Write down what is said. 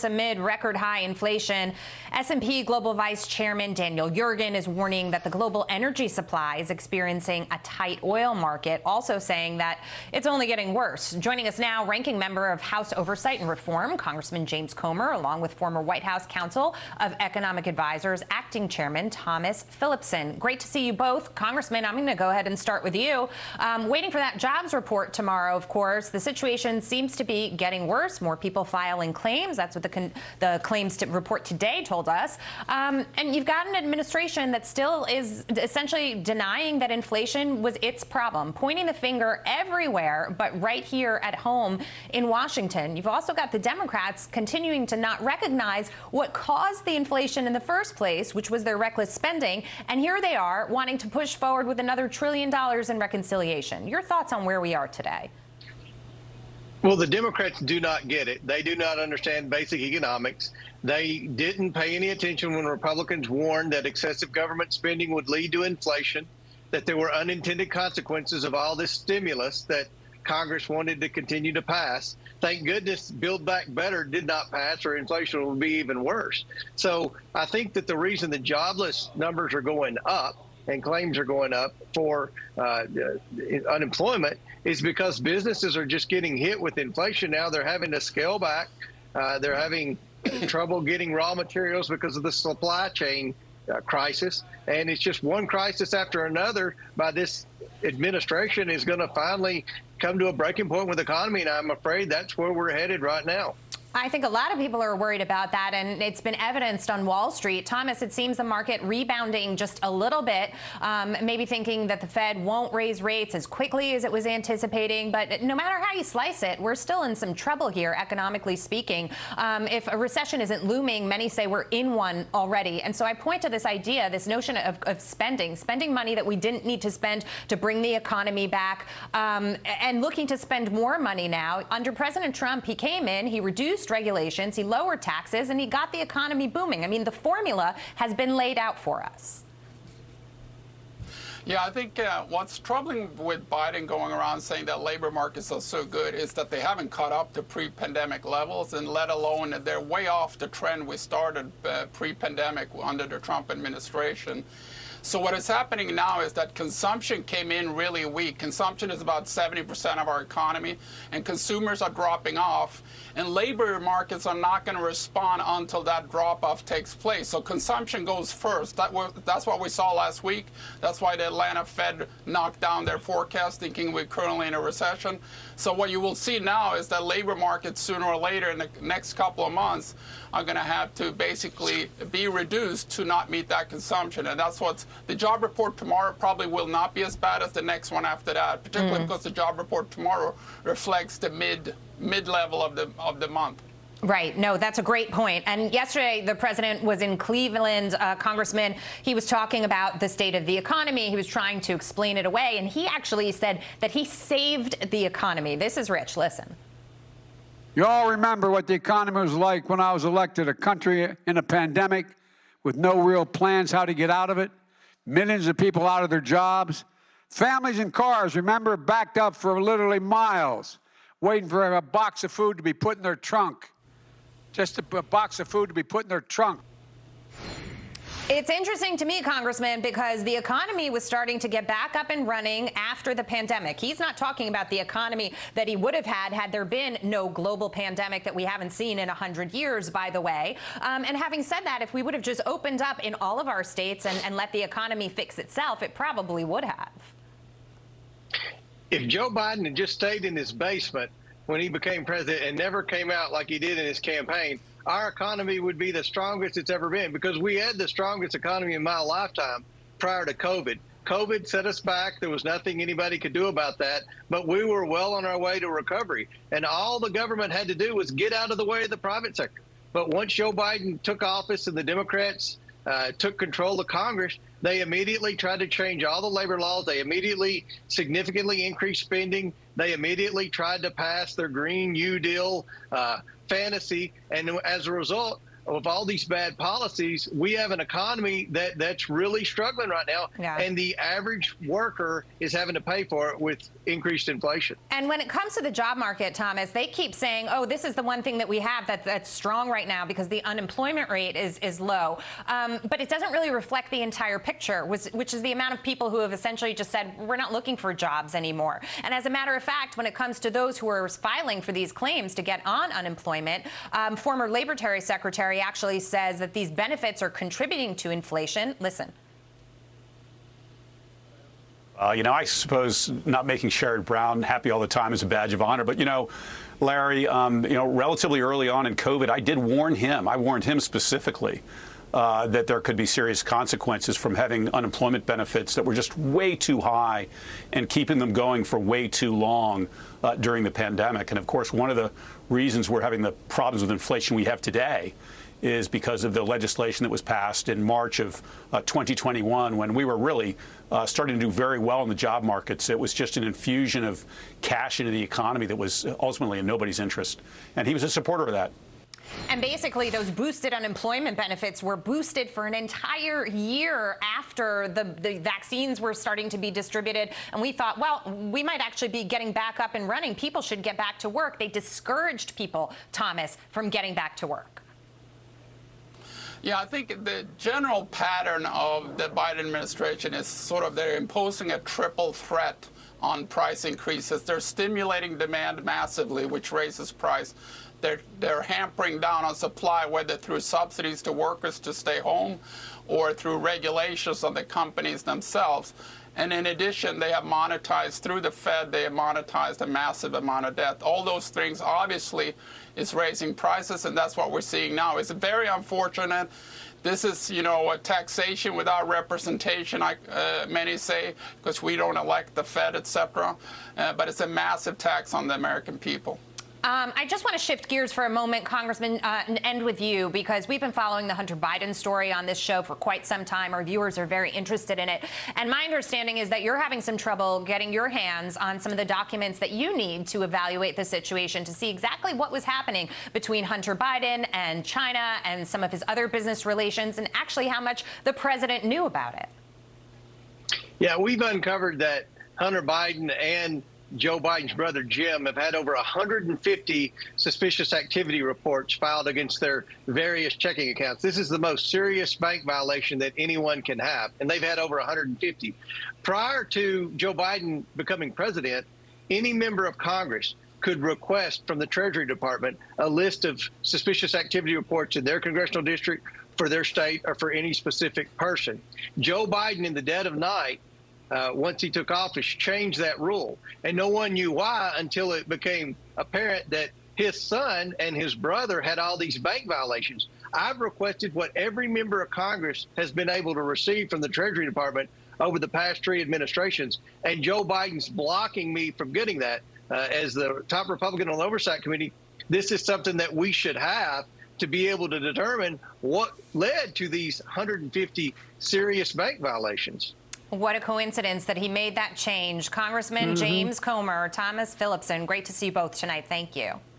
Amid record high inflation, S&P Global Vice Chairman Daniel Yergin is warning that the global energy supply is experiencing a tight oil market, also saying that it's only getting worse. Joining us now, ranking member of House Oversight and Reform, Congressman James Comer, along with former White House Counsel of Economic Advisors, Acting Chairman Tomas Philipson. Great to see you both. Congressman, I'm going to go ahead and start with you. Waiting for that jobs report tomorrow, of course. The situation seems to be getting worse. More people filing claims. That's what the claims report today told us. And you've got an administration that still is essentially denying that inflation was its problem, pointing the finger everywhere but right here at home in Washington. You've also got the Democrats continuing to not recognize what caused the inflation in the first place, which was their reckless spending. And here they are wanting to push forward with another $1 trillion in reconciliation. Your thoughts on where we are today? Well, the Democrats do not get it. They do not understand basic economics. They didn't pay any attention when Republicans warned that excessive government spending would lead to inflation, that there were unintended consequences of all this stimulus that Congress wanted to continue to pass. Thank goodness Build Back Better did not pass, or inflation will be even worse. So I think that the reason the jobless numbers are going up and claims are going up for unemployment is because businesses are just getting hit with inflation now. They're having to scale back. They're having trouble getting raw materials because of the supply chain crisis. And it's just one crisis after another by this administration is going to finally come to a breaking point with the economy. And I'm afraid that's where we're headed right now. I think a lot of people are worried about that, and it's been evidenced on Wall Street. Thomas, it seems the market rebounding just a little bit, maybe thinking that the Fed won't raise rates as quickly as it was anticipating. But no matter how you slice it, we're still in some trouble here, economically speaking. If a recession isn't looming, many say we're in one already. And so I point to this idea, this notion of spending money that we didn't need to spend to bring the economy back, and looking to spend more money now. Under President Trump, he came in, he reduced regulations, he lowered taxes, and he got the economy booming. I mean, the formula has been laid out for us. Yeah, I think what's troubling with Biden going around saying that labor markets are so good is that they haven't caught up to pre-pandemic levels, and let alone that they're way off the trend we started pre-pandemic under the Trump administration. So what is happening now is that consumption came in really weak. Consumption is about 70% of our economy, and consumers are dropping off. And labor markets are not going to respond until that drop-off takes place. So consumption goes first. That's what we saw last week. That's why the Atlanta Fed knocked down their forecast, thinking we're currently in a recession. So what you will see now is that labor markets sooner or later in the next couple of months are going to have to basically be reduced to not meet that consumption. And that's what's the job report tomorrow probably will not be as bad as the next one after that, particularly because the job report tomorrow reflects the mid-level of the month. Right. No, that's a great point. And yesterday, the president was in Cleveland, Congressman. He was talking about the state of the economy. He was trying to explain it away. And he actually said that he saved the economy. This is Rich. Listen. You all remember what the economy was like when I was elected, a country in a pandemic with no real plans how to get out of it, millions of people out of their jobs, families in cars, remember, backed up for literally miles, waiting for a box of food to be put in their trunk. Just a box of food to be put in their trunk. It's interesting to me, Congressman, because the economy was starting to get back up and running after the pandemic. He's not talking about the economy that he would have had there been no global pandemic that we haven't seen in 100 years, by the way. And having said that, if we would have just opened up in all of our states and let the economy fix itself, it probably would have. If Joe Biden had just stayed in his basement when he became president and never came out like he did in his campaign, our economy would be the strongest it's ever been, because we had the strongest economy in my lifetime prior to COVID. COVID set us back. There was nothing anybody could do about that, but we were well on our way to recovery. And all the government had to do was get out of the way of the private sector. But once Joe Biden took office and the Democrats took control of Congress, they immediately tried to change all the labor laws. They immediately significantly increased spending. They immediately tried to pass their Green New Deal fantasy. And as a result, of all these bad policies, we have an economy that's really struggling right now. Yeah. And the average worker is having to pay for it with increased inflation. And when it comes to the job market, Thomas, they keep saying, oh, this is the one thing that we have that's strong right now because the unemployment rate is low. But it doesn't really reflect the entire picture, which is the amount of people who have essentially just said, we're not looking for jobs anymore. And as a matter of fact, when it comes to those who are filing for these claims to get on unemployment, former Labor Secretary actually says that these benefits are contributing to inflation. Listen. I suppose not making Sherrod Brown happy all the time is a badge of honor. But, Larry, relatively early on in COVID, I did warn him. I warned him specifically that there could be serious consequences from having unemployment benefits that were just way too high and keeping them going for way too long during the pandemic. And, of course, one of the reasons we're having the problems with inflation we have today is because of the legislation that was passed in March of 2021, when we were really starting to do very well in the job markets. It was just an infusion of cash into the economy that was ultimately in nobody's interest. And he was a supporter of that. And basically, those boosted unemployment benefits were boosted for an entire year after the vaccines were starting to be distributed. And we thought, well, we might actually be getting back up and running. People should get back to work. They discouraged people, Thomas, from getting back to work. Yeah, I think the general pattern of the Biden administration is sort of they're imposing a triple threat on price increases. They're stimulating demand massively, which raises price. They're hampering down on supply, whether through subsidies to workers to stay home or through regulations on the companies themselves. And in addition, they have monetized, through the Fed, they have monetized a massive amount of debt. All those things obviously is raising prices, and that's what we're seeing now. It's very unfortunate. This is, a taxation without representation, many say, because we don't elect the Fed, etc. But it's a massive tax on the American people. I just want to shift gears for a moment, Congressman, and end with you, because we've been following the Hunter Biden story on this show for quite some time. Our viewers are very interested in it. And my understanding is that you're having some trouble getting your hands on some of the documents that you need to evaluate the situation, to see exactly what was happening between Hunter Biden and China and some of his other business relations, and actually how much the president knew about it. Yeah, we've uncovered that Hunter Biden and Joe Biden's brother Jim have had over 150 suspicious activity reports filed against their various checking accounts. This is the most serious bank violation that anyone can have, and they've had over 150. Prior to Joe Biden becoming president, any member of Congress could request from the Treasury Department a list of suspicious activity reports in their congressional district, for their state, or for any specific person. Joe Biden, in the dead of night, once he took office, changed that rule. And no one knew why until it became apparent that his son and his brother had all these bank violations. I've requested what every member of Congress has been able to receive from the Treasury Department over the past 3 administrations, and Joe Biden's blocking me from getting that. As the top Republican on the Oversight Committee, this is something that we should have to be able to determine what led to these 150 serious bank violations. What a coincidence that he made that change. Congressman James Comer, Tomas Philipson, great to see you both tonight. Thank you.